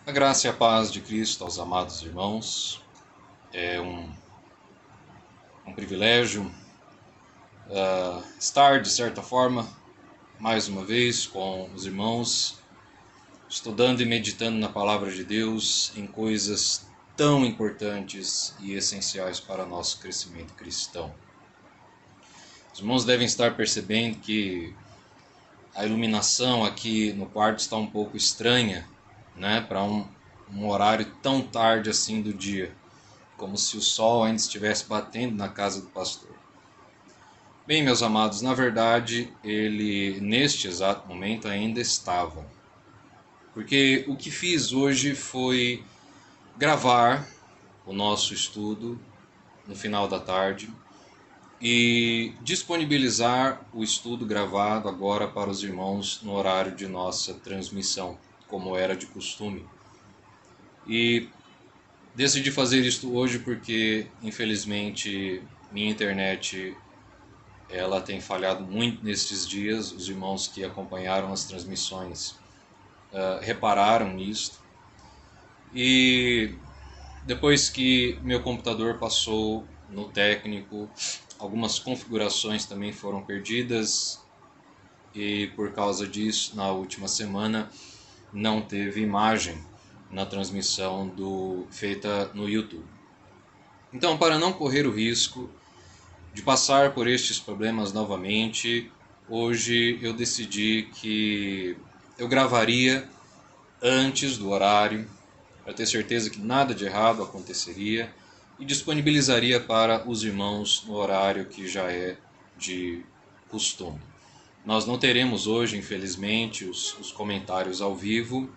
A graça e a paz de Cristo aos amados irmãos. É um privilégio estar, de certa forma, mais uma vez com os irmãos, estudando e meditando na Palavra de Deus em coisas tão importantes e essenciais para nosso crescimento cristão. Os irmãos devem estar percebendo que a iluminação aqui no quarto está um pouco estranha, né, para um horário tão tarde assim do dia, como se o sol ainda estivesse batendo na casa do pastor. Bem, meus amados, na verdade, ele neste exato momento ainda estava. Porque o que fiz hoje foi gravar o nosso estudo no final da tarde e disponibilizar o estudo gravado agora para os irmãos no horário de nossa transmissão, como era de costume. E decidi fazer isto hoje porque, infelizmente, minha internet ela tem falhado muito nestes dias. Os irmãos que acompanharam as transmissões repararam nisto. E depois que meu computador passou no técnico, algumas configurações também foram perdidas. E por causa disso, na última semana, não teve imagem na transmissão feita no YouTube. Então, para não correr o risco de passar por estes problemas novamente, hoje eu decidi que eu gravaria antes do horário, para ter certeza que nada de errado aconteceria, e disponibilizaria para os irmãos no horário que já é de costume. Nós não teremos hoje, infelizmente, os comentários ao vivo,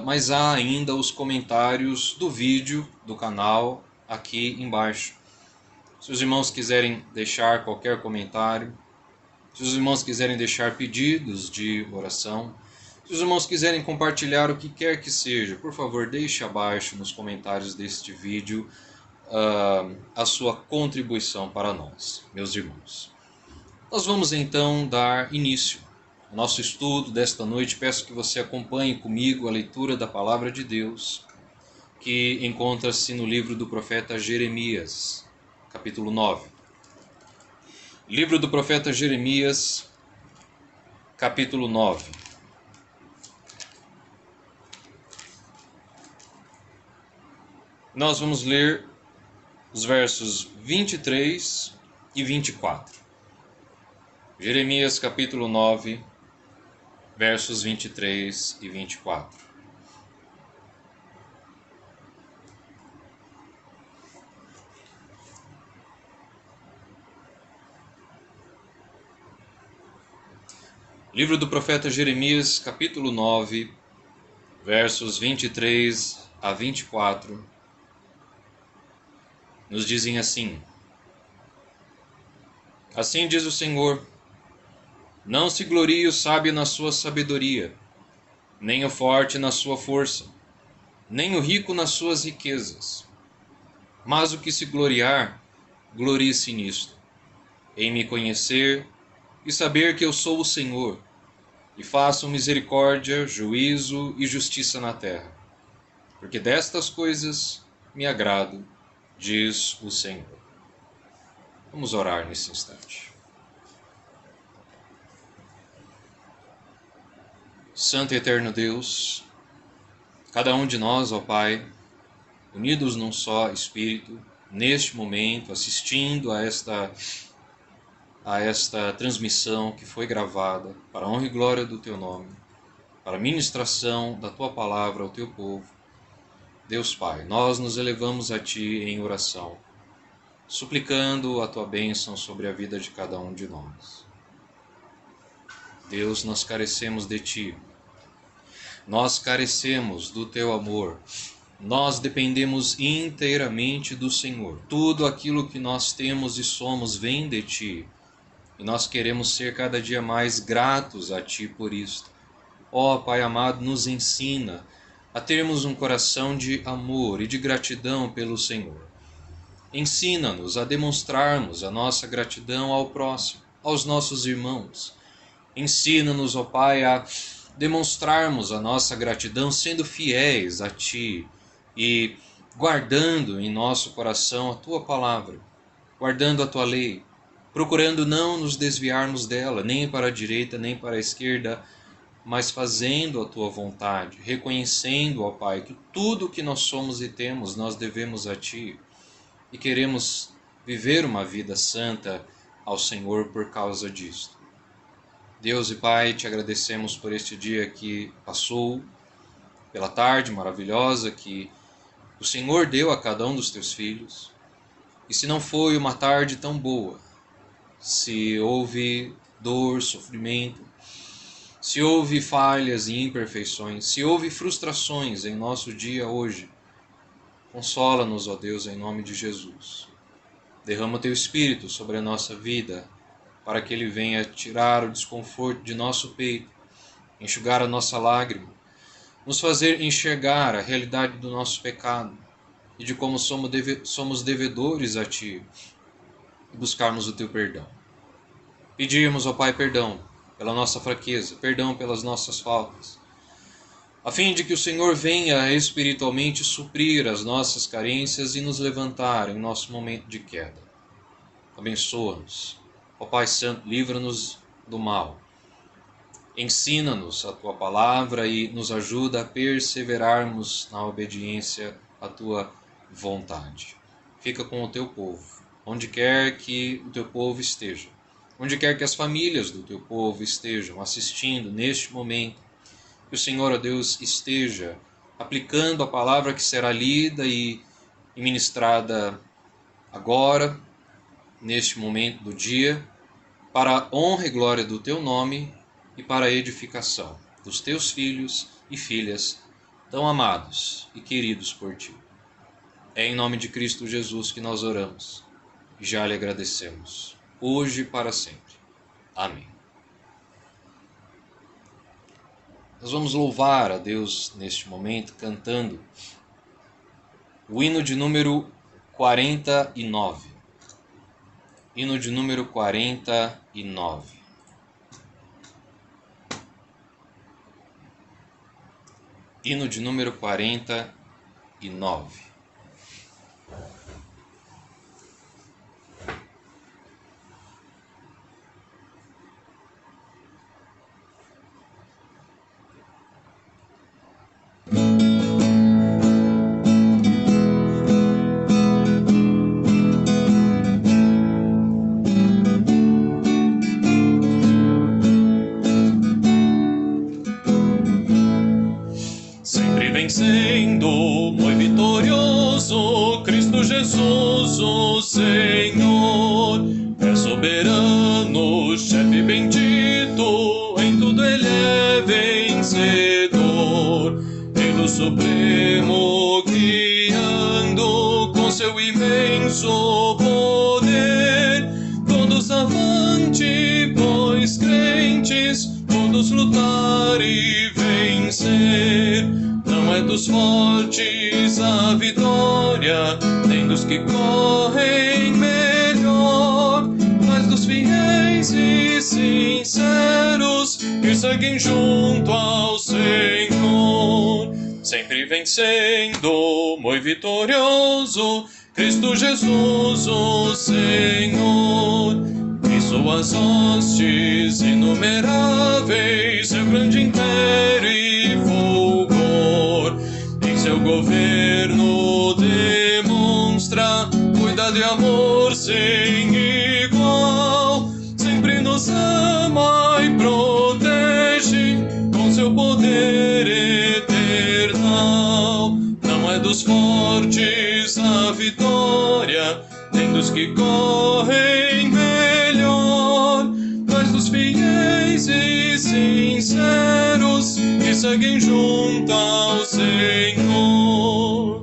mas há ainda os comentários do vídeo do canal aqui embaixo. Se os irmãos quiserem deixar qualquer comentário, se os irmãos quiserem deixar pedidos de oração, se os irmãos quiserem compartilhar o que quer que seja, por favor, deixe abaixo nos comentários deste vídeo a sua contribuição para nós, meus irmãos. Nós vamos então dar início ao nosso estudo desta noite. Peço que você acompanhe comigo a leitura da Palavra de Deus, que encontra-se no livro do profeta Jeremias, capítulo 9. Livro do profeta Jeremias, capítulo 9. Nós vamos ler os versos 23 e 24. Jeremias, capítulo 9, versos 23 e 24. Livro do profeta Jeremias, capítulo 9, versos 23 a 24, nos dizem assim: Assim diz o Senhor, não se glorie o sábio na sua sabedoria, nem o forte na sua força, nem o rico nas suas riquezas. Mas o que se gloriar, glorie-se nisto, em me conhecer e saber que eu sou o Senhor, e faço misericórdia, juízo e justiça na terra. Porque destas coisas me agrado, diz o Senhor. Vamos orar nesse instante. Santo e eterno Deus, cada um de nós, ó Pai, unidos num só Espírito, neste momento, assistindo a esta transmissão que foi gravada para a honra e glória do Teu nome, para a ministração da Tua palavra ao Teu povo. Deus Pai, nós nos elevamos a Ti em oração, suplicando a Tua bênção sobre a vida de cada um de nós. Deus, nós carecemos de Ti, nós carecemos do Teu amor, nós dependemos inteiramente do Senhor. Tudo aquilo que nós temos e somos vem de Ti, e nós queremos ser cada dia mais gratos a Ti por isto. Ó Pai amado, nos ensina a termos um coração de amor e de gratidão pelo Senhor. Ensina-nos a demonstrarmos a nossa gratidão ao próximo, aos nossos irmãos. Ensina-nos, ó Pai, a demonstrarmos a nossa gratidão sendo fiéis a Ti e guardando em nosso coração a Tua palavra, guardando a Tua lei, procurando não nos desviarmos dela, nem para a direita, nem para a esquerda, mas fazendo a Tua vontade, reconhecendo, ó Pai, que tudo o que nós somos e temos nós devemos a Ti e queremos viver uma vida santa ao Senhor por causa disto. Deus e Pai, te agradecemos por este dia que passou, pela tarde maravilhosa que o Senhor deu a cada um dos teus filhos. E se não foi uma tarde tão boa, se houve dor, sofrimento, se houve falhas e imperfeições, se houve frustrações em nosso dia hoje, consola-nos, ó Deus, em nome de Jesus. Derrama o teu Espírito sobre a nossa vida, para que ele venha tirar o desconforto de nosso peito, enxugar a nossa lágrima, nos fazer enxergar a realidade do nosso pecado e de como somos devedores a Ti e buscarmos o Teu perdão. Pedimos, ó Pai, perdão pela nossa fraqueza, perdão pelas nossas faltas, a fim de que o Senhor venha espiritualmente suprir as nossas carências e nos levantar em nosso momento de queda. Abençoa-nos. Ó Pai Santo, livra-nos do mal. Ensina-nos a Tua palavra e nos ajuda a perseverarmos na obediência à Tua vontade. Fica com o Teu povo, onde quer que o Teu povo esteja, onde quer que as famílias do Teu povo estejam assistindo neste momento, que o Senhor, ó Deus, esteja aplicando a palavra que será lida e ministrada agora, neste momento do dia, para a honra e glória do Teu nome e para a edificação dos Teus filhos e filhas tão amados e queridos por Ti. É em nome de Cristo Jesus que nós oramos e já lhe agradecemos, hoje e para sempre. Amém. Nós vamos louvar a Deus neste momento cantando o hino de número 49. Hino de número 49. Hino de número 49. Vencendo, muito vitorioso, Cristo Jesus, o Senhor, é soberano, chefe bendito, em tudo ele é vencedor, Rei do Supremo, guiando com seu imenso poder, todos avante, pois crentes, todos lutar e vencer. Não é dos fortes a vitória, nem dos que correm melhor, mas dos fiéis e sinceros que seguem junto ao Senhor. Sempre vencendo, muito vitorioso, Cristo Jesus, o Senhor. Em suas hostes inumeráveis, seu grande império e fulgor, em seu governo demonstra cuidado e amor sem igual. Sempre nos ama e protege com seu poder eternal. Não é dos fortes a vitória, nem dos que correm melhor, mas dos fiéis e sinceros que seguem junto ao Senhor.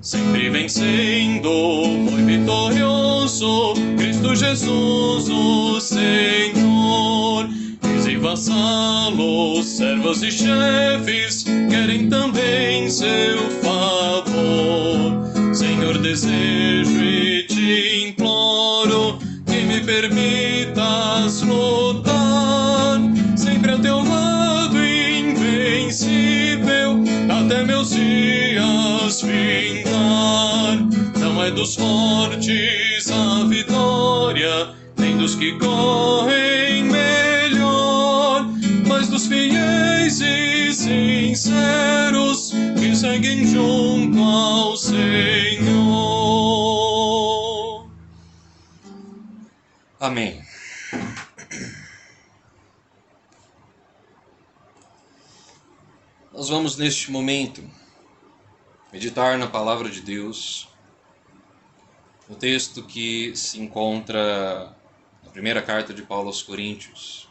Sempre vencendo, muito vitorioso, Cristo Jesus, o Senhor. Reis e vassalos, servos e chefes querem também seu favor. Senhor, desejo e te imploro, dos fortes a vitória, nem dos que correm melhor, mas dos fiéis e sinceros que seguem junto ao Senhor. Amém. Nós vamos neste momento meditar na palavra de Deus, no texto que se encontra na primeira carta de Paulo aos Coríntios,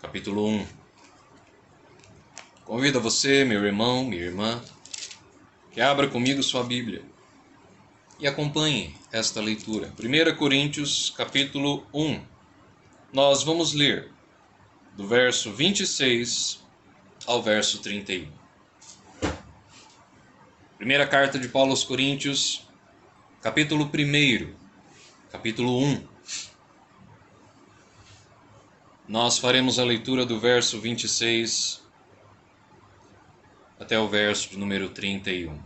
capítulo 1. Convido a você, meu irmão, minha irmã, que abra comigo sua Bíblia e acompanhe esta leitura. 1 Coríntios, capítulo 1. Nós vamos ler do verso 26 ao verso 31. Primeira carta de Paulo aos Coríntios, capítulo 1, capítulo 1. Nós faremos a leitura do verso 26 até o verso de número 31.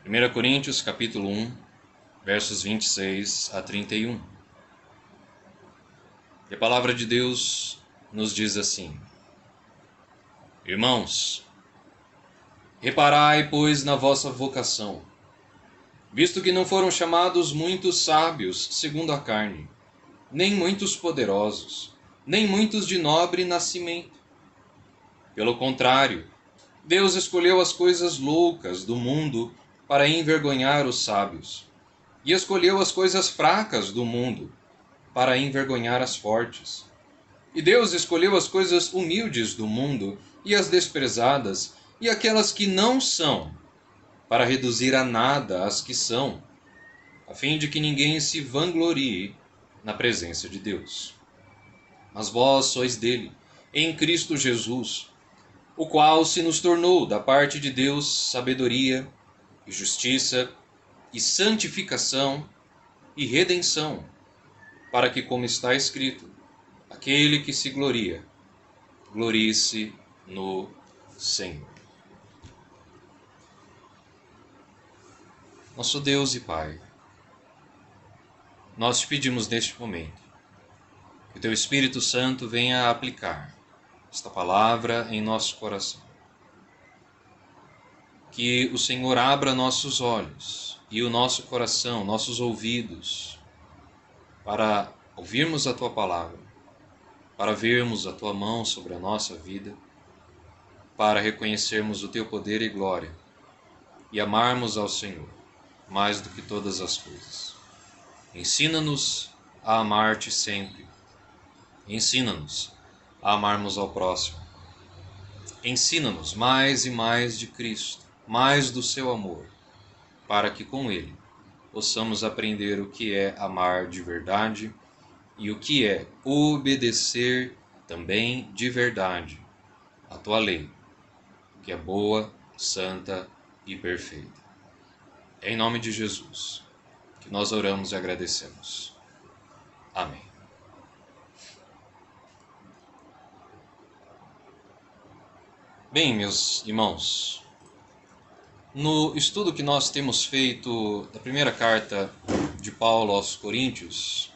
Primeira Coríntios, capítulo 1, versos 26 a 31. E a palavra de Deus nos diz assim: Irmãos, reparai, pois, na vossa vocação, visto que não foram chamados muitos sábios segundo a carne, nem muitos poderosos, nem muitos de nobre nascimento. Pelo contrário, Deus escolheu as coisas loucas do mundo para envergonhar os sábios, e escolheu as coisas fracas do mundo para envergonhar as fortes. E Deus escolheu as coisas humildes do mundo e as desprezadas e aquelas que não são, para reduzir a nada as que são, a fim de que ninguém se vanglorie na presença de Deus. Mas vós sois dele, em Cristo Jesus, o qual se nos tornou da parte de Deus sabedoria e justiça e santificação e redenção, para que, como está escrito, aquele que se gloria, glorie-se no Senhor. Nosso Deus e Pai, nós te pedimos neste momento que o Teu Espírito Santo venha aplicar esta palavra em nosso coração. Que o Senhor abra nossos olhos e o nosso coração, nossos ouvidos, para ouvirmos a Tua palavra, para vermos a Tua mão sobre a nossa vida, para reconhecermos o Teu poder e glória e amarmos ao Senhor mais do que todas as coisas. Ensina-nos a amar-te sempre. Ensina-nos a amarmos ao próximo. Ensina-nos mais e mais de Cristo, mais do seu amor, para que com Ele possamos aprender o que é amar de verdade e o que é obedecer também de verdade a Tua lei, que é boa, santa e perfeita. É em nome de Jesus que nós oramos e agradecemos. Amém. Bem, meus irmãos, no estudo que nós temos feito da primeira carta de Paulo aos Coríntios,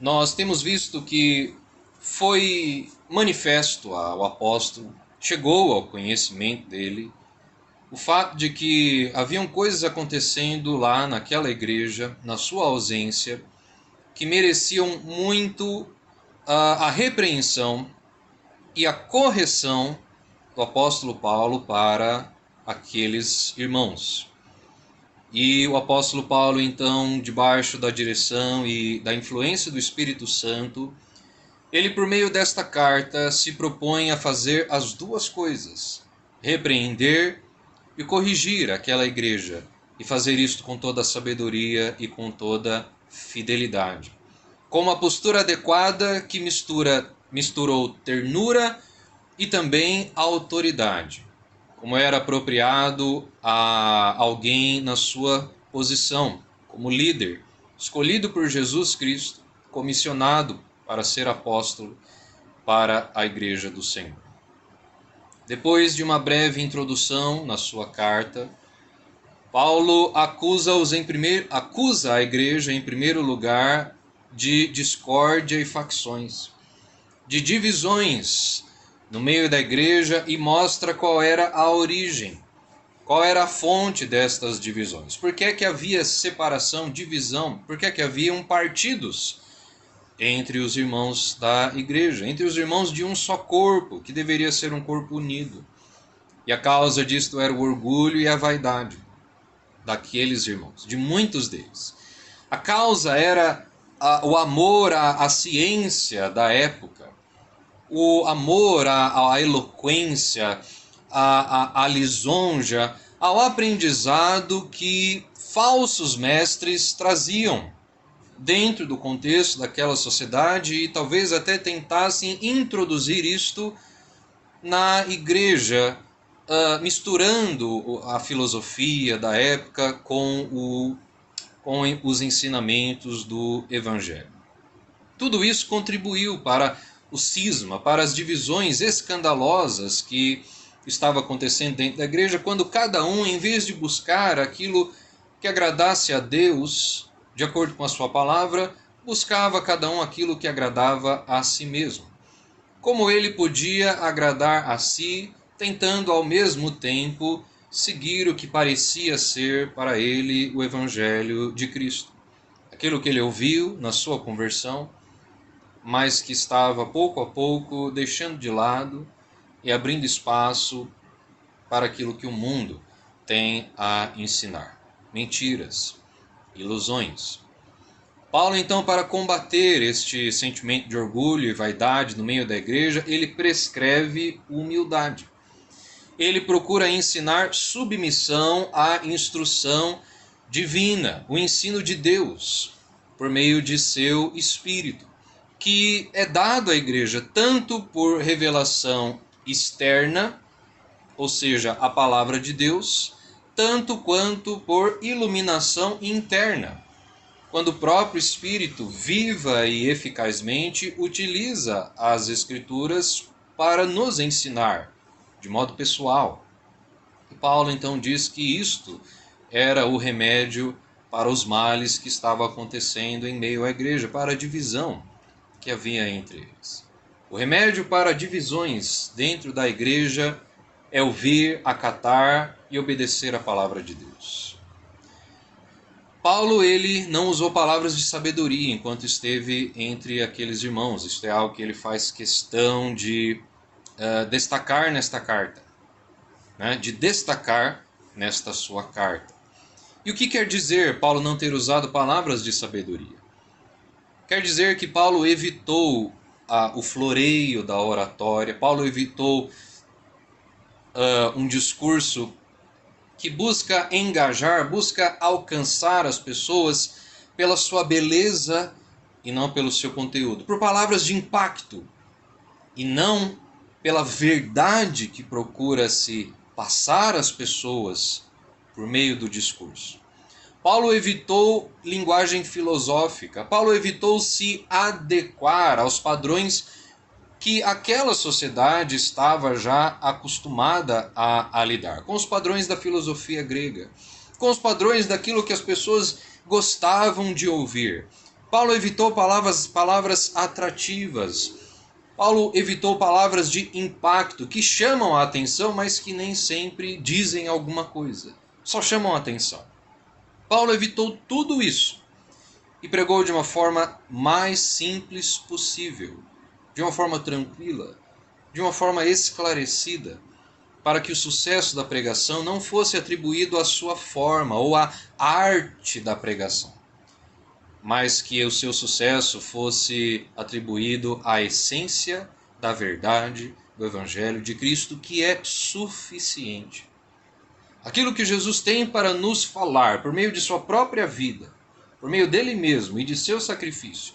nós temos visto que foi manifesto ao apóstolo, chegou ao conhecimento dele, o fato de que haviam coisas acontecendo lá naquela igreja, na sua ausência, que mereciam muito a repreensão e a correção do apóstolo Paulo para aqueles irmãos. E o apóstolo Paulo, então, debaixo da direção e da influência do Espírito Santo, ele, por meio desta carta, se propõe a fazer as duas coisas: repreender e corrigir aquela igreja, e fazer isto com toda a sabedoria e com toda fidelidade. Com uma postura adequada que misturou ternura e também autoridade, como era apropriado a alguém na sua posição, como líder, escolhido por Jesus Cristo, comissionado para ser apóstolo, para a igreja do Senhor. Depois de uma breve introdução na sua carta, Paulo acusa a igreja, em primeiro lugar, de discórdia e facções, de divisões no meio da igreja, e mostra qual era a origem, qual era a fonte destas divisões. Por que é que havia separação, divisão? Por que é que haviam partidos entre os irmãos da igreja, entre os irmãos de um só corpo, que deveria ser um corpo unido? E a causa disto era o orgulho e a vaidade daqueles irmãos, de muitos deles. A causa era o amor à ciência da época, o amor à eloquência, à lisonja, ao aprendizado que falsos mestres traziam dentro do contexto daquela sociedade, e talvez até tentassem introduzir isto na igreja, misturando a filosofia da época com os ensinamentos do Evangelho. Tudo isso contribuiu para o cisma, para as divisões escandalosas que estava acontecendo dentro da igreja, quando cada um, em vez de buscar aquilo que agradasse a Deus, de acordo com a sua palavra, buscava cada um aquilo que agradava a si mesmo. Como ele podia agradar a si, tentando ao mesmo tempo seguir o que parecia ser para ele o Evangelho de Cristo. Aquilo que ele ouviu na sua conversão, mas que estava pouco a pouco deixando de lado e abrindo espaço para aquilo que o mundo tem a ensinar. Mentiras, ilusões. Paulo, então, para combater este sentimento de orgulho e vaidade no meio da igreja, ele prescreve humildade. Ele procura ensinar submissão à instrução divina, o ensino de Deus, por meio de seu Espírito, que é dado à igreja tanto por revelação externa, ou seja, a palavra de Deus, tanto quanto por iluminação interna, quando o próprio Espírito, viva e eficazmente, utiliza as Escrituras para nos ensinar, de modo pessoal. E Paulo então diz que isto era o remédio para os males que estavam acontecendo em meio à igreja, para a divisão que havia entre eles. O remédio para divisões dentro da igreja é ouvir, acatar e obedecer a palavra de Deus. Paulo, ele não usou palavras de sabedoria enquanto esteve entre aqueles irmãos. Isto é algo que ele faz questão de destacar nesta carta, né? De destacar nesta sua carta. E o que quer dizer Paulo não ter usado palavras de sabedoria? Quer dizer que Paulo evitou o floreio da oratória, Paulo evitou um discurso que busca engajar, busca alcançar as pessoas pela sua beleza e não pelo seu conteúdo, por palavras de impacto e não pela verdade que procura se passar às pessoas por meio do discurso. Paulo evitou linguagem filosófica, Paulo evitou se adequar aos padrões que aquela sociedade estava já acostumada a lidar, com os padrões da filosofia grega, com os padrões daquilo que as pessoas gostavam de ouvir. Paulo evitou palavras atrativas, Paulo evitou palavras de impacto, que chamam a atenção, mas que nem sempre dizem alguma coisa, só chamam a atenção. Paulo evitou tudo isso e pregou de uma forma mais simples possível, de uma forma tranquila, de uma forma esclarecida, para que o sucesso da pregação não fosse atribuído à sua forma ou à arte da pregação, mas que o seu sucesso fosse atribuído à essência da verdade do Evangelho de Cristo, que é suficiente. Aquilo que Jesus tem para nos falar por meio de sua própria vida, por meio dele mesmo e de seu sacrifício,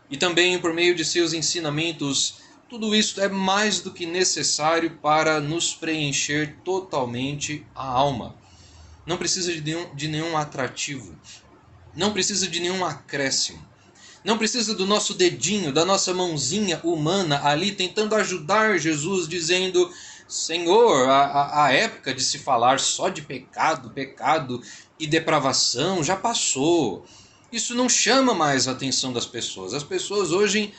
e também por meio de seus ensinamentos, tudo isso é mais do que necessário para nos preencher totalmente a alma. Não precisa de nenhum atrativo, não precisa de nenhum acréscimo, Não precisa do nosso dedinho, da nossa mãozinha humana ali tentando ajudar Jesus, dizendo: Senhor, a época de se falar só de pecado, pecado e depravação já passou. Isso não chama mais a atenção das pessoas. As pessoas hoje,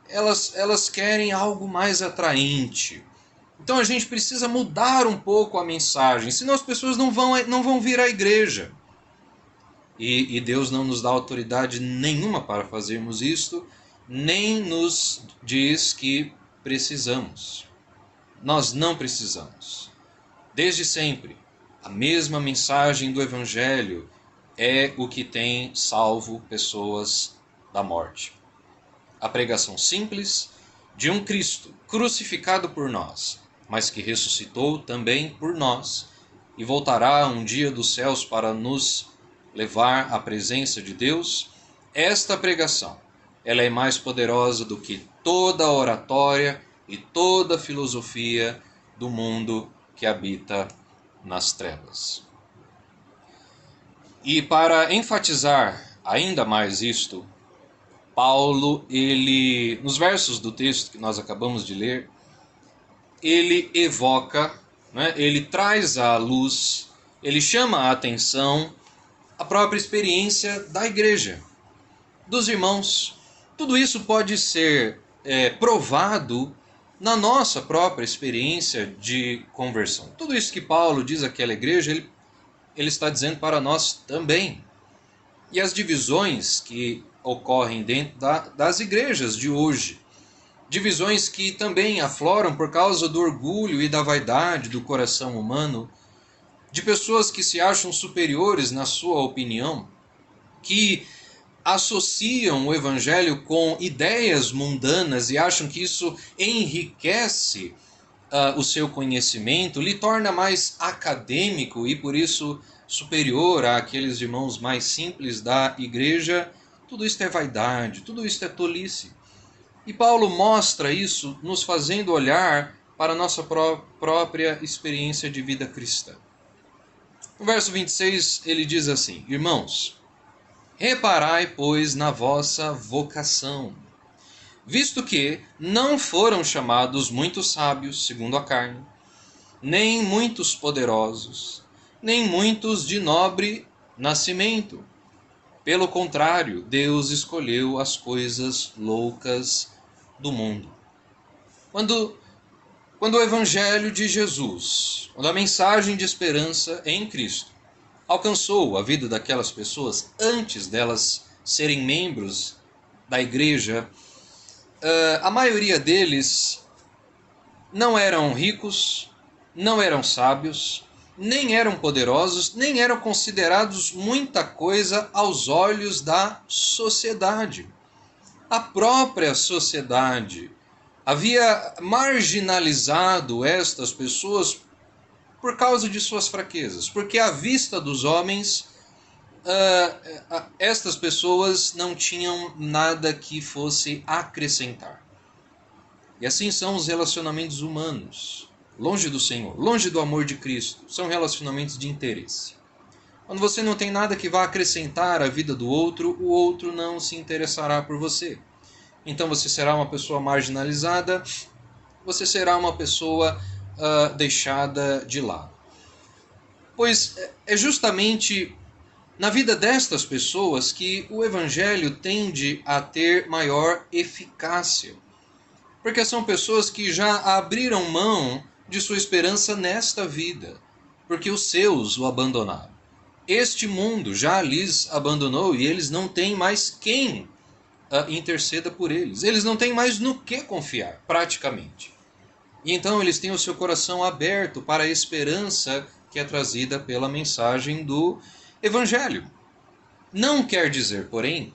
elas querem algo mais atraente. Então a gente precisa mudar um pouco a mensagem, senão as pessoas não vão vir à igreja. E Deus não nos dá autoridade nenhuma para fazermos isto, nem nos diz que precisamos. Nós não precisamos. Desde sempre, a mesma mensagem do Evangelho é o que tem salvo pessoas da morte. A pregação simples de um Cristo crucificado por nós, mas que ressuscitou também por nós e voltará um dia dos céus para nos levar à presença de Deus. Esta pregação, ela é mais poderosa do que toda a oratória e toda a filosofia do mundo que habita nas trevas. E para enfatizar ainda mais isto, Paulo, nos versos do texto que nós acabamos de ler, ele evoca, ele traz à luz, ele chama a atenção a própria experiência da igreja, dos irmãos. Tudo isso pode ser provado na nossa própria experiência de conversão. Tudo isso que Paulo diz àquela igreja, ele está dizendo para nós também. E as divisões que ocorrem dentro das igrejas de hoje, divisões que também afloram por causa do orgulho e da vaidade do coração humano, de pessoas que se acham superiores na sua opinião, que associam o evangelho com ideias mundanas e acham que isso enriquece o seu conhecimento, lhe torna mais acadêmico e por isso superior àqueles irmãos mais simples da igreja. Tudo isto é vaidade, tudo isto é tolice. E Paulo mostra isso nos fazendo olhar para a nossa própria experiência de vida cristã. No verso 26 ele diz assim: Irmãos, reparai, pois, na vossa vocação, visto que não foram chamados muitos sábios, segundo a carne, nem muitos poderosos, nem muitos de nobre nascimento. Pelo contrário, Deus escolheu as coisas loucas do mundo. Quando o Evangelho de Jesus, quando a mensagem de esperança em Cristo alcançou a vida daquelas pessoas antes delas serem membros da igreja, a maioria deles não eram ricos, não eram sábios, nem eram poderosos, nem eram considerados muita coisa aos olhos da sociedade. A própria sociedade havia marginalizado estas pessoas por causa de suas fraquezas, porque à vista dos homens, estas pessoas não tinham nada que fosse acrescentar. E assim são os relacionamentos humanos, longe do Senhor, longe do amor de Cristo, são relacionamentos de interesse. Quando você não tem nada que vá acrescentar à vida do outro, o outro não se interessará por você. Então você será uma pessoa marginalizada, você será uma pessoa deixada de lado. Pois é justamente na vida destas pessoas que o Evangelho tende a ter maior eficácia. Porque são pessoas que já abriram mão de sua esperança nesta vida, porque os seus o abandonaram. Este mundo já lhes abandonou e eles não têm mais quem interceda por eles. Eles não têm mais no que confiar, praticamente. E então eles têm o seu coração aberto para a esperança que é trazida pela mensagem do Evangelho. Não quer dizer, porém,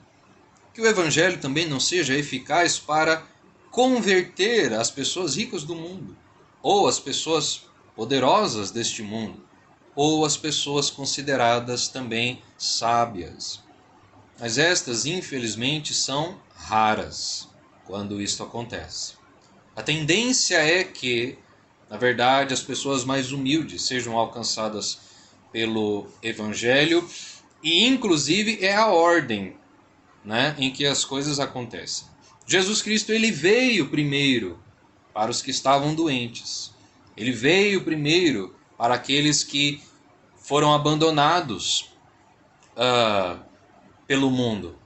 que o Evangelho também não seja eficaz para converter as pessoas ricas do mundo, ou as pessoas poderosas deste mundo, ou as pessoas consideradas também sábias. Mas estas, infelizmente, são raras quando isto acontece. A tendência é que, na verdade, as pessoas mais humildes sejam alcançadas pelo Evangelho, e inclusive é a ordem né, em que as coisas acontecem. Jesus Cristo, ele veio primeiro para os que estavam doentes. Ele veio primeiro para aqueles que foram abandonados pelo mundo,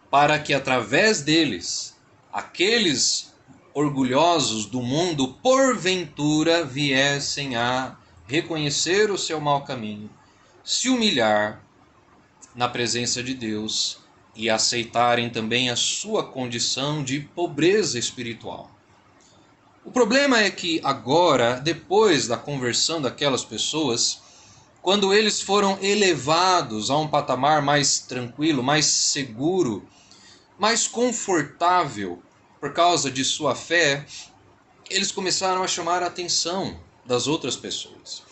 para que através deles, aqueles orgulhosos do mundo, porventura viessem a reconhecer o seu mau caminho, se humilhar na presença de Deus e aceitarem também a sua condição de pobreza espiritual. O problema é que agora, depois da conversão daquelas pessoas, quando eles foram elevados a um patamar mais tranquilo, mais seguro, mais confortável por causa de sua fé, eles começaram a chamar a atenção das outras pessoas.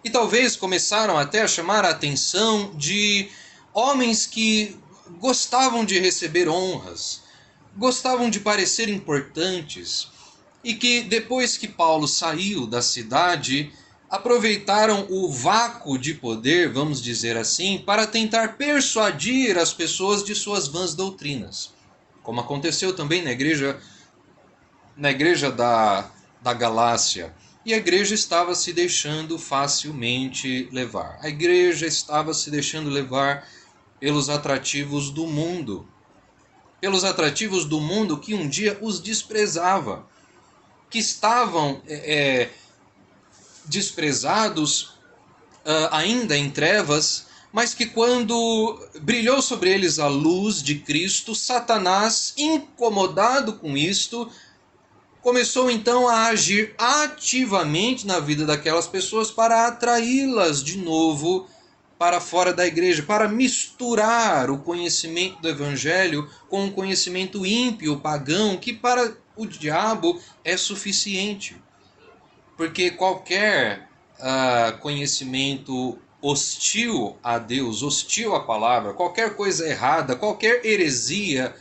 E talvez começaram até a chamar a atenção de homens que gostavam de receber honras, gostavam de parecer importantes, e que depois que Paulo saiu da cidade, aproveitaram o vácuo de poder, vamos dizer assim, para tentar persuadir as pessoas de suas vãs doutrinas. Como aconteceu também na igreja da Galácia. E a igreja estava se deixando facilmente levar. A igreja estava se deixando levar pelos atrativos do mundo. Pelos atrativos do mundo que um dia os desprezava. Que estavam desprezados ainda em trevas, mas que quando brilhou sobre eles a luz de Cristo, Satanás, incomodado com isto, começou então a agir ativamente na vida daquelas pessoas para atraí-las de novo para fora da igreja, para misturar o conhecimento do evangelho com o conhecimento ímpio, pagão, que para o diabo é suficiente. Porque qualquer conhecimento hostil a Deus, hostil à palavra, qualquer coisa errada, qualquer heresia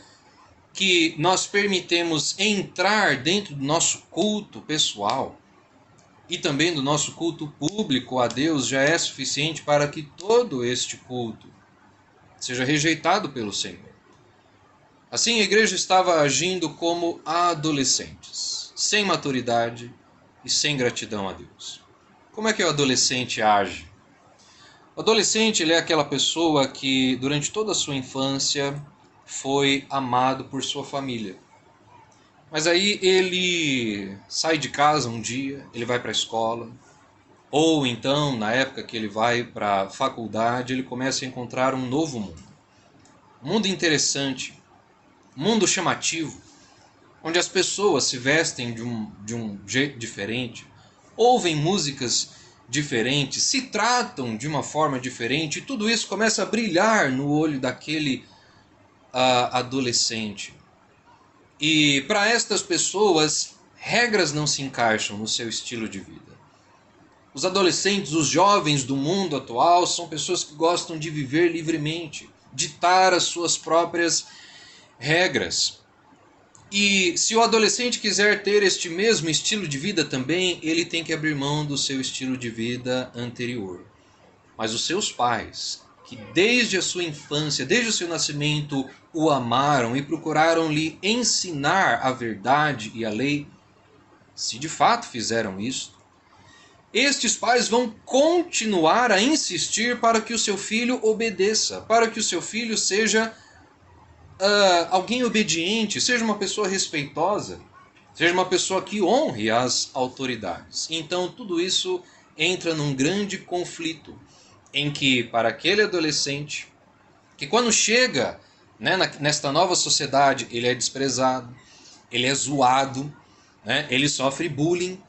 que nós permitemos entrar dentro do nosso culto pessoal e também do nosso culto público a Deus já é suficiente para que todo este culto seja rejeitado pelo Senhor. Assim, a igreja estava agindo como adolescentes, sem maturidade e sem gratidão a Deus. Como é que o adolescente age? O adolescente, ele é aquela pessoa que durante toda a sua infância foi amado por sua família. Mas aí ele sai de casa um dia, ele vai para a escola, ou então, na época que ele vai para a faculdade, ele começa a encontrar um novo mundo. Um mundo interessante, um mundo chamativo, onde as pessoas se vestem de um jeito diferente, ouvem músicas diferentes, se tratam de uma forma diferente, e tudo isso começa a brilhar no olho daquele adolescente. E para estas pessoas, regras não se encaixam no seu estilo de vida. Os adolescentes, os jovens do mundo atual, são pessoas que gostam de viver livremente, ditar as suas próprias regras. E se o adolescente quiser ter este mesmo estilo de vida também, ele tem que abrir mão do seu estilo de vida anterior. Mas os seus pais, que desde a sua infância, desde o seu nascimento, o amaram e procuraram lhe ensinar a verdade e a lei, se de fato fizeram isso, estes pais vão continuar a insistir para que o seu filho obedeça, para que o seu filho seja alguém obediente, seja uma pessoa respeitosa, seja uma pessoa que honre as autoridades. Então tudo isso entra num grande conflito, em que para aquele adolescente, que quando chega nesta nova sociedade, ele é desprezado, ele é zoado, ele sofre bullying.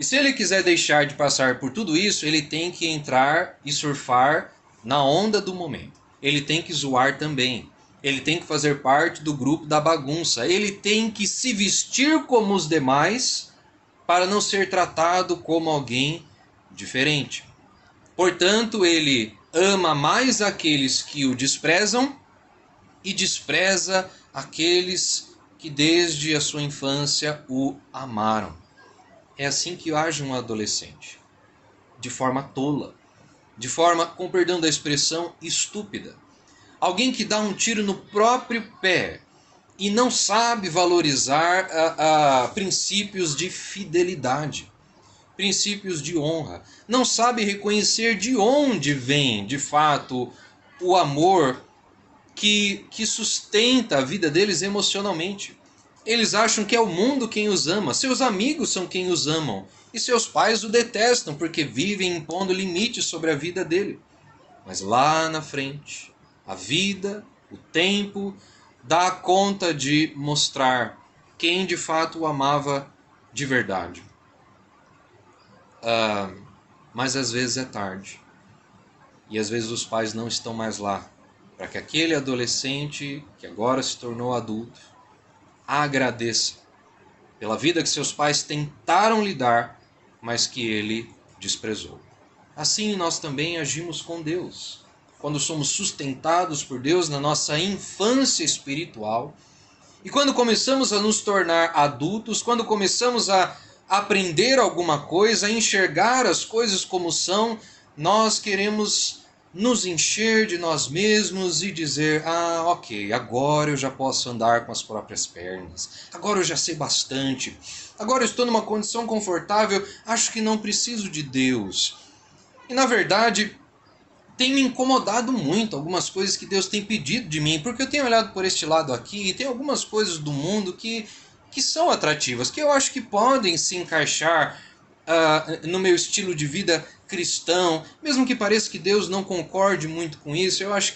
E se ele quiser deixar de passar por tudo isso, ele tem que entrar e surfar na onda do momento. Ele tem que zoar também. Ele tem que fazer parte do grupo da bagunça. Ele tem que se vestir como os demais para não ser tratado como alguém diferente. Portanto, ele ama mais aqueles que o desprezam e despreza aqueles que desde a sua infância o amaram. É assim que age um adolescente, de forma tola, de forma, com perdão da expressão, estúpida. alguém que dá um tiro no próprio pé e não sabe valorizar princípios de fidelidade, princípios de honra, não sabe reconhecer de onde vem, de fato, o amor que sustenta a vida deles emocionalmente. Eles acham que é o mundo quem os ama, seus amigos são quem os amam, e seus pais o detestam porque vivem impondo limites sobre a vida dele. Mas lá na frente, a vida, o tempo, dá conta de mostrar quem de fato o amava de verdade. Mas às vezes é tarde. E às vezes os pais não estão mais lá para que aquele adolescente que agora se tornou adulto agradeça pela vida que seus pais tentaram lhe dar, mas que ele desprezou. Assim nós também agimos com Deus. Quando somos sustentados por Deus na nossa infância espiritual, e quando começamos a nos tornar adultos, quando começamos a aprender alguma coisa, a enxergar as coisas como são, nós queremos nos encher de nós mesmos e dizer: ok, agora eu já posso andar com as próprias pernas, agora eu já sei bastante, agora eu estou numa condição confortável, acho que não preciso de Deus. E na verdade, tem me incomodado muito algumas coisas que Deus tem pedido de mim, porque eu tenho olhado por este lado aqui e tem algumas coisas do mundo que são atrativas, que eu acho que podem se encaixar no meu estilo de vida cristão, mesmo que pareça que Deus não concorde muito com isso. Eu acho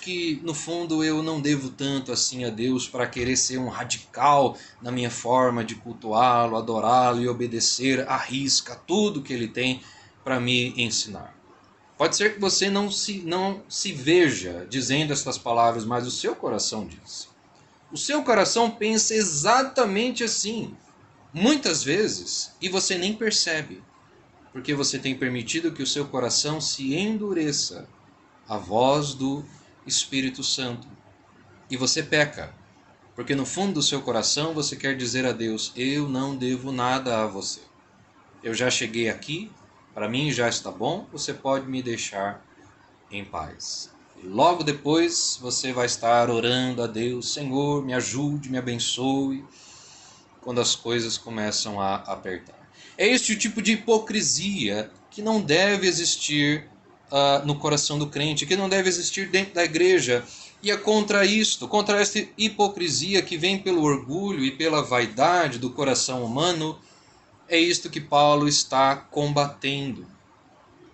que no fundo eu não devo tanto assim a Deus para querer ser um radical na minha forma de cultuá-lo, adorá-lo e obedecer à risca tudo que ele tem para me ensinar. Pode ser que você não se veja dizendo estas palavras, mas o seu coração diz. O seu coração pensa exatamente assim, muitas vezes, e você nem percebe, porque você tem permitido que o seu coração se endureça à voz do Espírito Santo. E você peca, porque no fundo do seu coração você quer dizer a Deus: eu não devo nada a você. Eu já cheguei aqui, para mim já está bom, você pode me deixar em paz. E logo depois você vai estar orando a Deus: Senhor, me ajude, me abençoe, quando as coisas começam a apertar. É este o tipo de hipocrisia que não deve existir no coração do crente, que não deve existir dentro da igreja. E é contra isto, contra esta hipocrisia que vem pelo orgulho e pela vaidade do coração humano, é isto que Paulo está combatendo.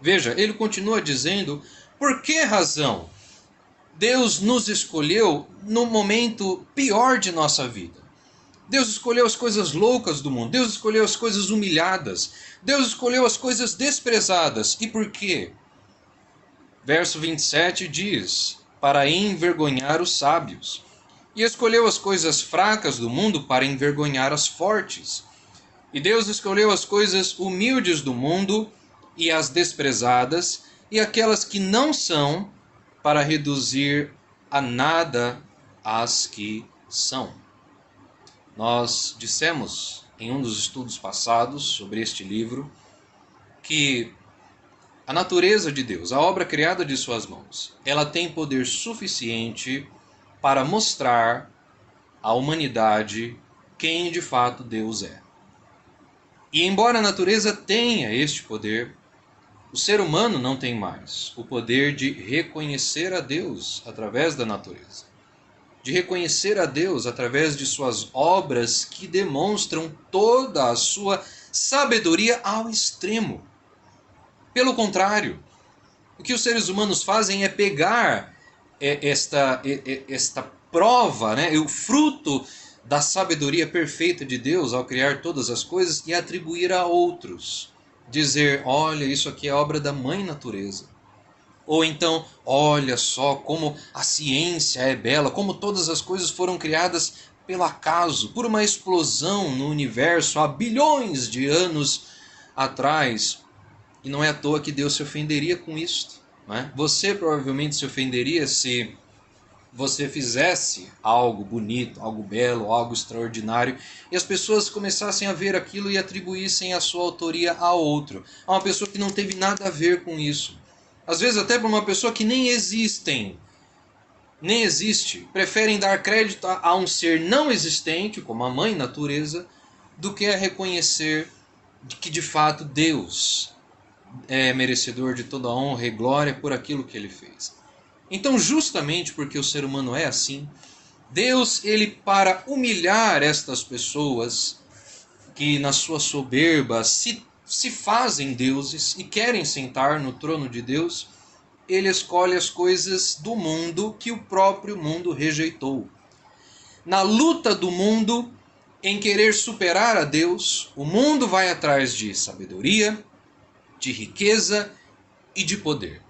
Veja, ele continua dizendo: por que razão Deus nos escolheu no momento pior de nossa vida? Deus escolheu as coisas loucas do mundo, Deus escolheu as coisas humilhadas, Deus escolheu as coisas desprezadas. E por quê? Verso 27 diz: para envergonhar os sábios. E escolheu as coisas fracas do mundo para envergonhar as fortes. E Deus escolheu as coisas humildes do mundo e as desprezadas e aquelas que não são, para reduzir a nada as que são. Nós dissemos em um dos estudos passados sobre este livro que a natureza de Deus, a obra criada de suas mãos, ela tem poder suficiente para mostrar à humanidade quem de fato Deus é. E embora a natureza tenha este poder, o ser humano não tem mais o poder de reconhecer a Deus através da natureza, de reconhecer a Deus através de suas obras que demonstram toda a sua sabedoria ao extremo. Pelo contrário, o que os seres humanos fazem é pegar esta prova, o fruto da sabedoria perfeita de Deus ao criar todas as coisas e atribuir a outros. Dizer: olha, isso aqui é obra da mãe natureza. Ou então: olha só como a ciência é bela, como todas as coisas foram criadas pelo acaso, por uma explosão no universo há bilhões de anos atrás. E não é à toa que Deus se ofenderia com isto, não é? Você provavelmente se ofenderia se você fizesse algo bonito, algo belo, algo extraordinário, e as pessoas começassem a ver aquilo e atribuíssem a sua autoria a outro, a uma pessoa que não teve nada a ver com isso. Às vezes até para uma pessoa que nem existem, nem existe, preferem dar crédito a um ser não existente, como a mãe natureza, do que a reconhecer que de fato Deus é merecedor de toda a honra e glória por aquilo que ele fez. Então, justamente porque o ser humano é assim, Deus, ele para humilhar estas pessoas que na sua soberba se fazem deuses e querem sentar no trono de Deus, ele escolhe as coisas do mundo que o próprio mundo rejeitou. Na luta do mundo em querer superar a Deus, o mundo vai atrás de sabedoria, de riqueza e de poder.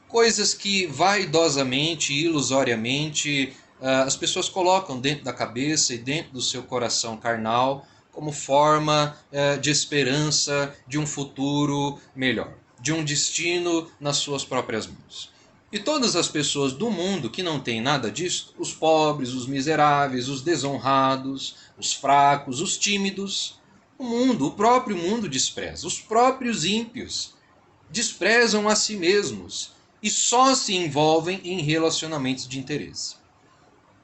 Coisas que vaidosamente, ilusoriamente, as pessoas colocam dentro da cabeça e dentro do seu coração carnal como forma de esperança de um futuro melhor, de um destino nas suas próprias mãos. E todas as pessoas do mundo que não têm nada disso, os pobres, os miseráveis, os desonrados, os fracos, os tímidos, o próprio mundo despreza. Os próprios ímpios desprezam a si mesmos e só se envolvem em relacionamentos de interesse.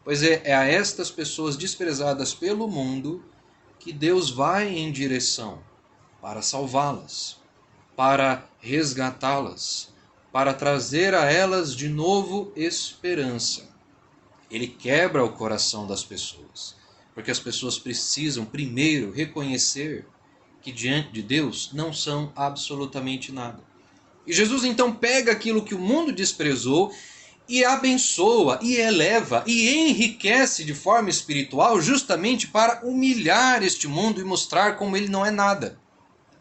Pois é a estas pessoas desprezadas pelo mundo que Deus vai em direção para salvá-las, para resgatá-las, para trazer a elas de novo esperança. Ele quebra o coração das pessoas, porque as pessoas precisam primeiro reconhecer que diante de Deus não são absolutamente nada. E Jesus então pega aquilo que o mundo desprezou e abençoa, e eleva, e enriquece de forma espiritual justamente para humilhar este mundo e mostrar como ele não é nada.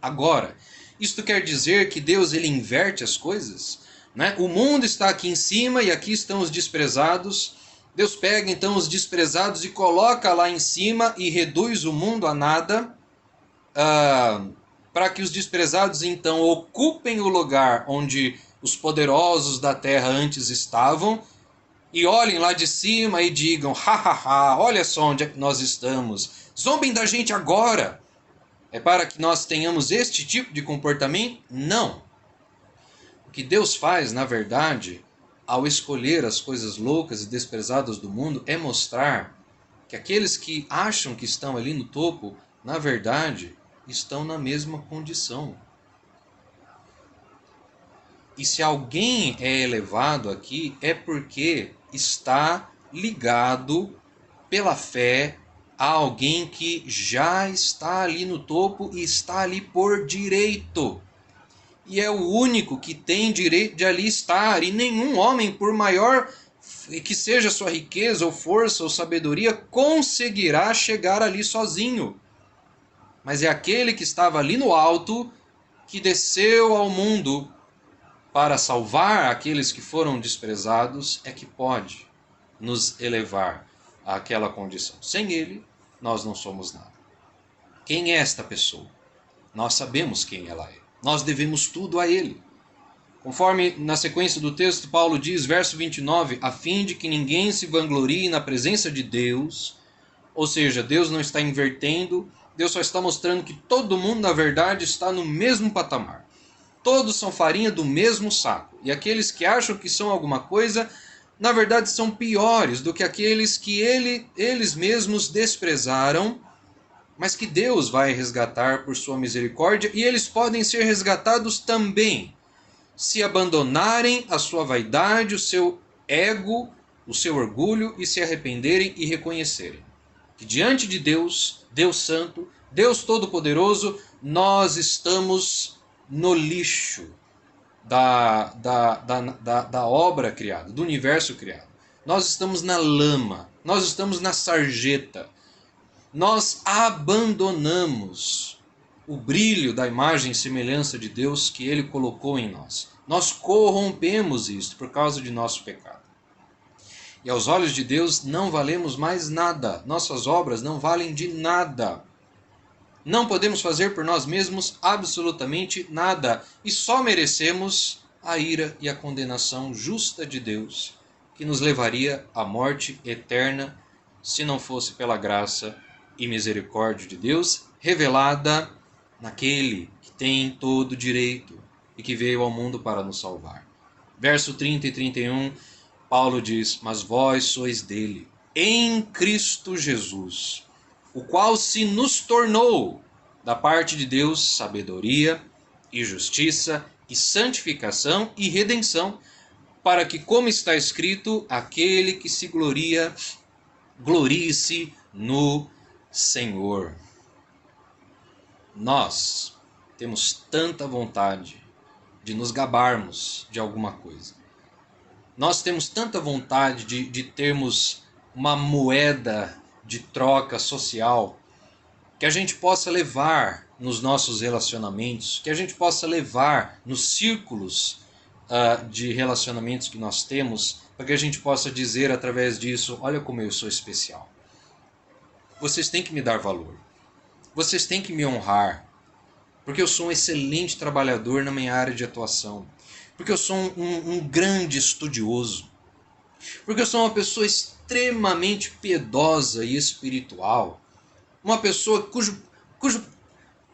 Agora, isto quer dizer que Deus ele inverte as coisas? Né? O mundo está aqui em cima e aqui estão os desprezados. Deus pega então os desprezados e coloca lá em cima e reduz o mundo a nada, para que os desprezados então ocupem o lugar onde os poderosos da terra antes estavam, e olhem lá de cima e digam, ha, olha só onde é que nós estamos, zombem da gente agora. É para que nós tenhamos este tipo de comportamento? Não. O que Deus faz, na verdade, ao escolher as coisas loucas e desprezadas do mundo, é mostrar que aqueles que acham que estão ali no topo, na verdade, estão na mesma condição. E se alguém é elevado aqui, é porque está ligado pela fé a alguém que já está ali no topo e está ali por direito. E é o único que tem direito de ali estar. E nenhum homem, por maior que seja sua riqueza ou força ou sabedoria, conseguirá chegar ali sozinho. Mas é aquele que estava ali no alto, que desceu ao mundo para salvar aqueles que foram desprezados, é que pode nos elevar àquela condição. Sem ele, nós não somos nada. Quem é esta pessoa? Nós sabemos quem ela é. Nós devemos tudo a ele. Conforme na sequência do texto, Paulo diz, verso 29, a fim de que ninguém se vanglorie na presença de Deus, ou seja, Deus não está invertendo, Deus só está mostrando que todo mundo, na verdade, está no mesmo patamar. Todos são farinha do mesmo saco. E aqueles que acham que são alguma coisa, na verdade são piores do que aqueles que eles mesmos desprezaram, mas que Deus vai resgatar por sua misericórdia, e eles podem ser resgatados também, se abandonarem a sua vaidade, o seu ego, o seu orgulho, e se arrependerem e reconhecerem que diante de Deus, Deus Santo, Deus Todo-Poderoso, nós estamos no lixo da obra criada, do universo criado. Nós estamos na lama, nós estamos na sarjeta. Nós abandonamos o brilho da imagem e semelhança de Deus que Ele colocou em nós. Nós corrompemos isto por causa de nosso pecado. E aos olhos de Deus não valemos mais nada. Nossas obras não valem de nada. Não podemos fazer por nós mesmos absolutamente nada. E só merecemos a ira e a condenação justa de Deus, que nos levaria à morte eterna, se não fosse pela graça e misericórdia de Deus, revelada naquele que tem todo direito e que veio ao mundo para nos salvar. Verso 30 e 31, Paulo diz: mas vós sois dele, em Cristo Jesus, o qual se nos tornou, da parte de Deus, sabedoria e justiça e santificação e redenção, para que, como está escrito, aquele que se gloria, glorie-se no Senhor. Nós temos tanta vontade de nos gabarmos de alguma coisa. Nós temos tanta vontade de termos uma moeda de troca social que a gente possa levar nos nossos relacionamentos, que a gente possa levar nos círculos de relacionamentos que nós temos, para que a gente possa dizer através disso: olha como eu sou especial. Vocês têm que me dar valor. Vocês têm que me honrar. Porque eu sou um excelente trabalhador na minha área de atuação. Porque eu sou um grande estudioso. Porque eu sou uma pessoa extremamente piedosa e espiritual. Uma pessoa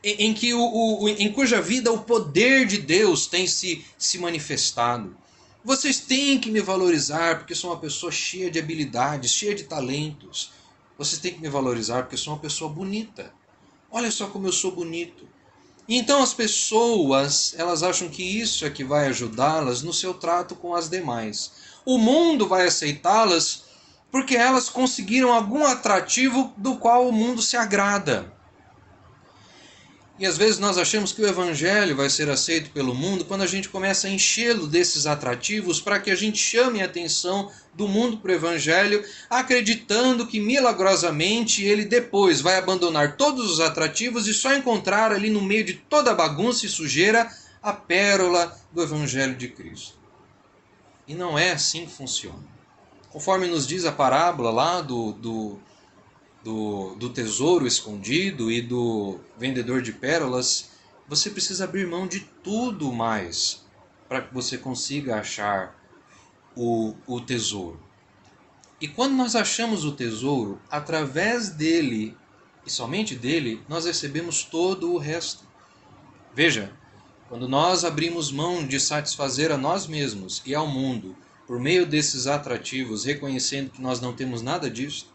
em cuja vida o poder de Deus tem se manifestado. Vocês têm que me valorizar porque eu sou uma pessoa cheia de habilidades, cheia de talentos. Vocês têm que me valorizar porque eu sou uma pessoa bonita. Olha só como eu sou bonito. E então as pessoas, elas acham que isso é que vai ajudá-las no seu trato com as demais. O mundo vai aceitá-las porque elas conseguiram algum atrativo do qual o mundo se agrada. E às vezes nós achamos que o evangelho vai ser aceito pelo mundo quando a gente começa a enchê-lo desses atrativos para que a gente chame a atenção do mundo para o evangelho, acreditando que milagrosamente ele depois vai abandonar todos os atrativos e só encontrar ali no meio de toda a bagunça e sujeira a pérola do evangelho de Cristo. E não é assim que funciona. Conforme nos diz a parábola lá do tesouro escondido e do vendedor de pérolas, você precisa abrir mão de tudo mais para que você consiga achar o tesouro. E quando nós achamos o tesouro, através dele e somente dele, nós recebemos todo o resto. Veja, quando nós abrimos mão de satisfazer a nós mesmos e ao mundo por meio desses atrativos, reconhecendo que nós não temos nada disso,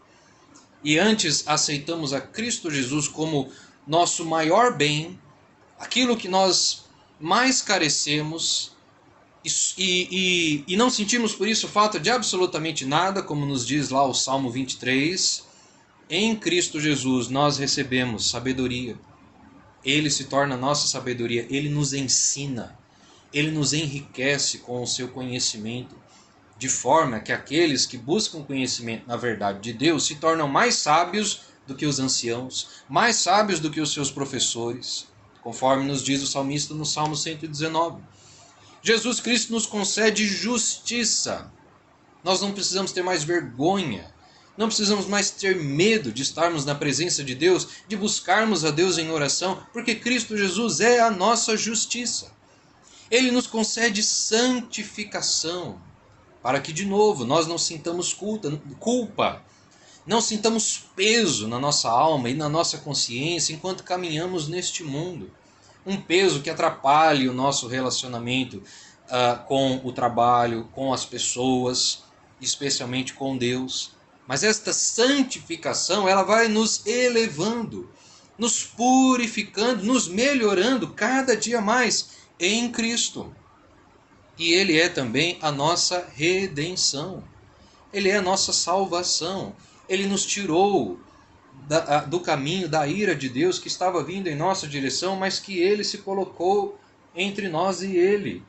e antes aceitamos a Cristo Jesus como nosso maior bem, aquilo que nós mais carecemos, e não sentimos por isso falta de absolutamente nada, como nos diz lá o Salmo 23, em Cristo Jesus nós recebemos sabedoria. Ele se torna nossa sabedoria, ele nos ensina, ele nos enriquece com o seu conhecimento, de forma que aqueles que buscam conhecimento na verdade de Deus se tornam mais sábios do que os anciãos, mais sábios do que os seus professores, conforme nos diz o salmista no Salmo 119. Jesus Cristo nos concede justiça. Nós não precisamos ter mais vergonha, não precisamos mais ter medo de estarmos na presença de Deus, de buscarmos a Deus em oração, porque Cristo Jesus é a nossa justiça. Ele nos concede santificação, para que, de novo, nós não sintamos culpa, não sintamos peso na nossa alma e na nossa consciência enquanto caminhamos neste mundo. Um peso que atrapalhe o nosso relacionamento com o trabalho, com as pessoas, especialmente com Deus. Mas esta santificação, ela vai nos elevando, nos purificando, nos melhorando cada dia mais em Cristo. E Ele é também a nossa redenção. Ele é a nossa salvação. Ele nos tirou do caminho da ira de Deus que estava vindo em nossa direção, mas que Ele se colocou entre nós e Ele,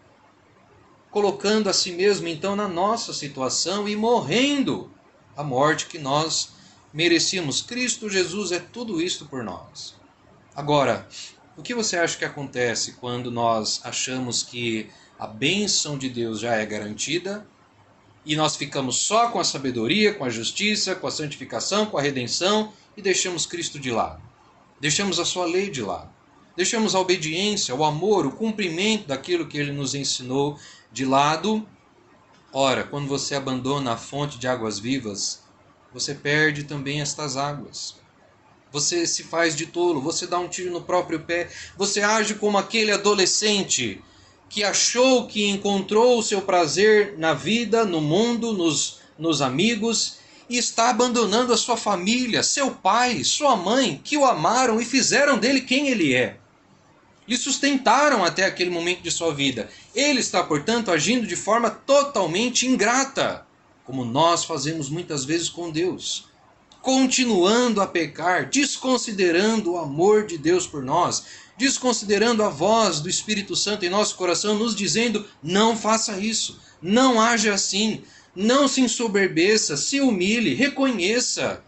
colocando a si mesmo então na nossa situação e morrendo a morte que nós merecíamos. Cristo Jesus é tudo isto por nós. Agora, o que você acha que acontece quando nós achamos que a bênção de Deus já é garantida e nós ficamos só com a sabedoria, com a justiça, com a santificação, com a redenção e deixamos Cristo de lado? Deixamos a sua lei de lado. Deixamos a obediência, o amor, o cumprimento daquilo que Ele nos ensinou de lado. Ora, quando você abandona a fonte de águas vivas, você perde também estas águas. Você se faz de tolo, você dá um tiro no próprio pé, você age como aquele adolescente que achou que encontrou o seu prazer na vida, no mundo, nos amigos, e está abandonando a sua família, seu pai, sua mãe, que o amaram e fizeram dele quem ele é. Lhe sustentaram até aquele momento de sua vida. Ele está, portanto, agindo de forma totalmente ingrata, como nós fazemos muitas vezes com Deus. Continuando a pecar, desconsiderando o amor de Deus por nós, desconsiderando a voz do Espírito Santo em nosso coração, nos dizendo: não faça isso, não haja assim, não se ensoberbeça, se humilhe, reconheça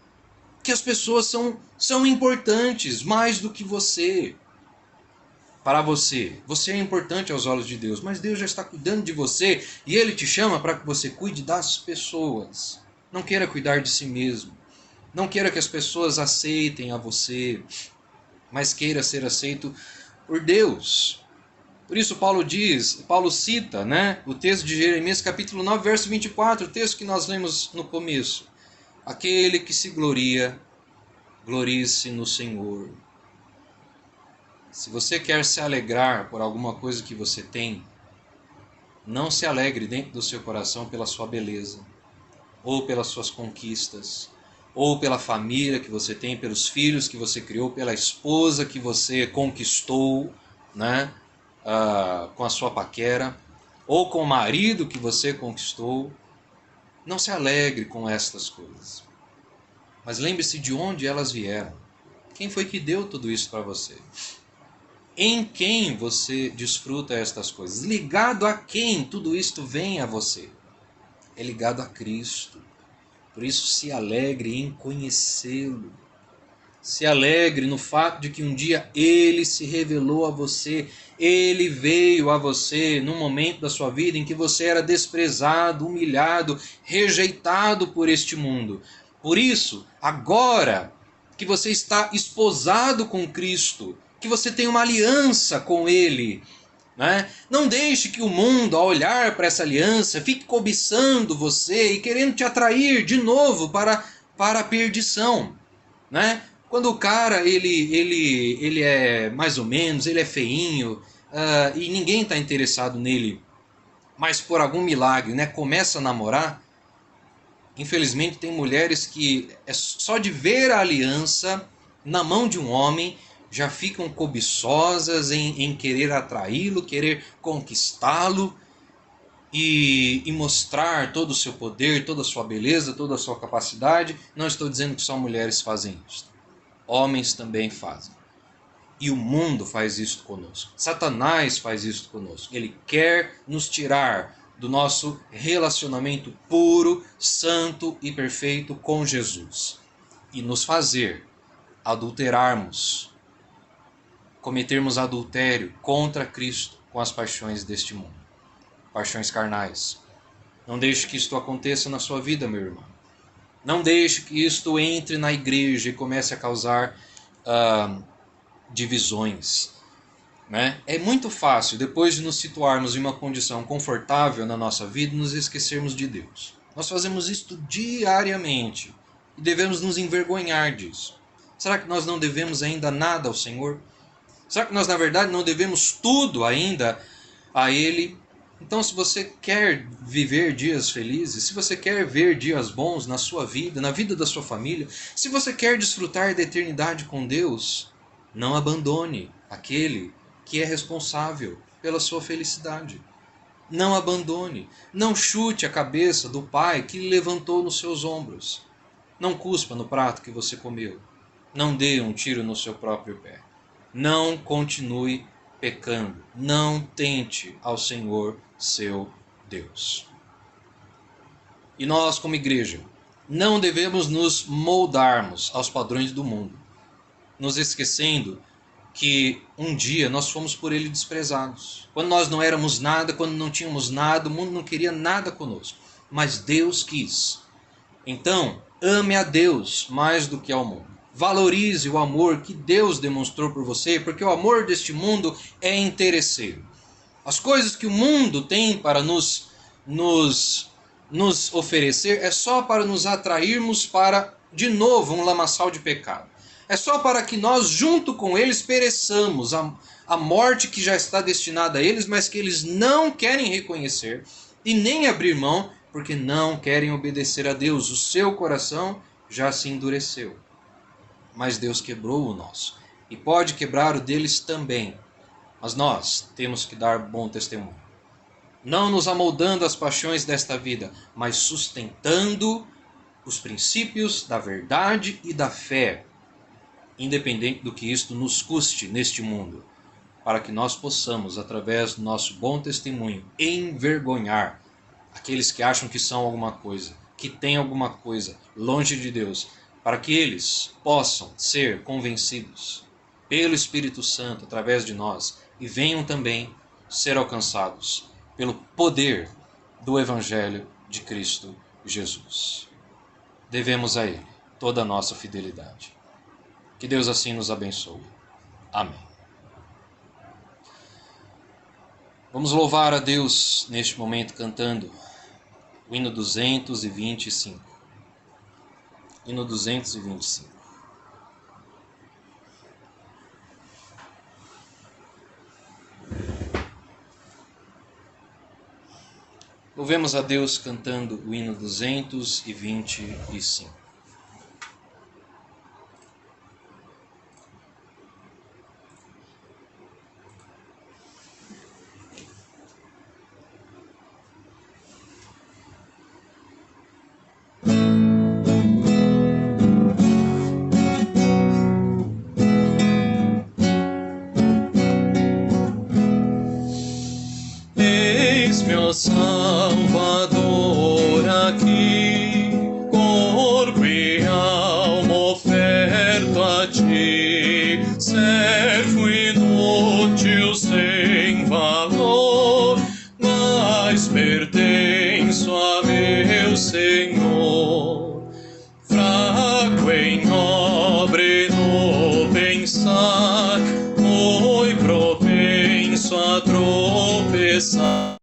que as pessoas são importantes mais do que você. Para você é importante aos olhos de Deus, mas Deus já está cuidando de você e Ele te chama para que você cuide das pessoas. Não queira cuidar de si mesmo. Não queira que as pessoas aceitem a você, mas queira ser aceito por Deus. Por isso Paulo cita, o texto de Jeremias capítulo 9, verso 24, o texto que nós lemos no começo. Aquele que se gloria, glorie-se no Senhor. Se você quer se alegrar por alguma coisa que você tem, não se alegre dentro do seu coração pela sua beleza, ou pelas suas conquistas, ou pela família que você tem, pelos filhos que você criou, pela esposa que você conquistou, com a sua paquera, ou com o marido que você conquistou. Não se alegre com estas coisas. Mas lembre-se de onde elas vieram. Quem foi que deu tudo isso para você? Em quem você desfruta estas coisas? Ligado a quem tudo isto vem a você? É ligado a Cristo. Por isso, se alegre em conhecê-lo. Se alegre no fato de que um dia Ele se revelou a você. Ele veio a você num momento da sua vida em que você era desprezado, humilhado, rejeitado por este mundo. Por isso, agora que você está esposado com Cristo, que você tem uma aliança com Ele, não deixe que o mundo, ao olhar para essa aliança, fique cobiçando você e querendo te atrair de novo para a perdição. Quando o cara ele é mais ou menos, ele é feinho, e ninguém está interessado nele, mas por algum milagre começa a namorar, infelizmente tem mulheres que só de ver a aliança na mão de um homem já ficam cobiçosas em querer atraí-lo, querer conquistá-lo e mostrar todo o seu poder, toda a sua beleza, toda a sua capacidade. Não estou dizendo que só mulheres fazem isso. Homens também fazem. E o mundo faz isso conosco. Satanás faz isso conosco. Ele quer nos tirar do nosso relacionamento puro, santo e perfeito com Jesus e nos fazer adulterarmos, cometermos adultério contra Cristo com as paixões deste mundo, paixões carnais. Não deixe que isto aconteça na sua vida, meu irmão. Não deixe que isto entre na igreja e comece a causar divisões. É muito fácil, depois de nos situarmos em uma condição confortável na nossa vida, nos esquecermos de Deus. Nós fazemos isto diariamente e devemos nos envergonhar disso. Será que nós não devemos ainda nada ao Senhor? Será que nós, na verdade, não devemos tudo ainda a Ele? Então, se você quer viver dias felizes, se você quer ver dias bons na sua vida, na vida da sua família, se você quer desfrutar da eternidade com Deus, não abandone aquele que é responsável pela sua felicidade. Não abandone, não chute a cabeça do pai que lhe levantou nos seus ombros. Não cuspa no prato que você comeu. Não dê um tiro no seu próprio pé. Não continue pecando. Não tente ao Senhor, seu Deus. E nós, como igreja, não devemos nos moldarmos aos padrões do mundo, nos esquecendo que um dia nós fomos por Ele desprezados. Quando nós não éramos nada, quando não tínhamos nada, o mundo não queria nada conosco. Mas Deus quis. Então, ame a Deus mais do que ao mundo. Valorize o amor que Deus demonstrou por você, porque o amor deste mundo é interesseiro. As coisas que o mundo tem para nos oferecer é só para nos atrairmos para, de novo, um lamaçal de pecado. É só para que nós, junto com eles, pereçamos a morte que já está destinada a eles, mas que eles não querem reconhecer e nem abrir mão, porque não querem obedecer a Deus. O seu coração já se endureceu. Mas Deus quebrou o nosso e pode quebrar o deles também. Mas nós temos que dar bom testemunho. Não nos amoldando às paixões desta vida, mas sustentando os princípios da verdade e da fé, independente do que isto nos custe neste mundo, para que nós possamos, através do nosso bom testemunho, envergonhar aqueles que acham que são alguma coisa, que têm alguma coisa longe de Deus, para que eles possam ser convencidos pelo Espírito Santo através de nós e venham também ser alcançados pelo poder do Evangelho de Cristo Jesus. Devemos a Ele toda a nossa fidelidade. Que Deus assim nos abençoe. Amém. Vamos louvar a Deus neste momento cantando o hino 225. Hino 225. Louvemos a Deus cantando o hino 225. Meu Salvador aqui, corpo e alma oferto a ti, servo inútil sem valor, mas pertenço a meu Senhor. Fraco em nobre no pensar, muito propenso a tropeçar.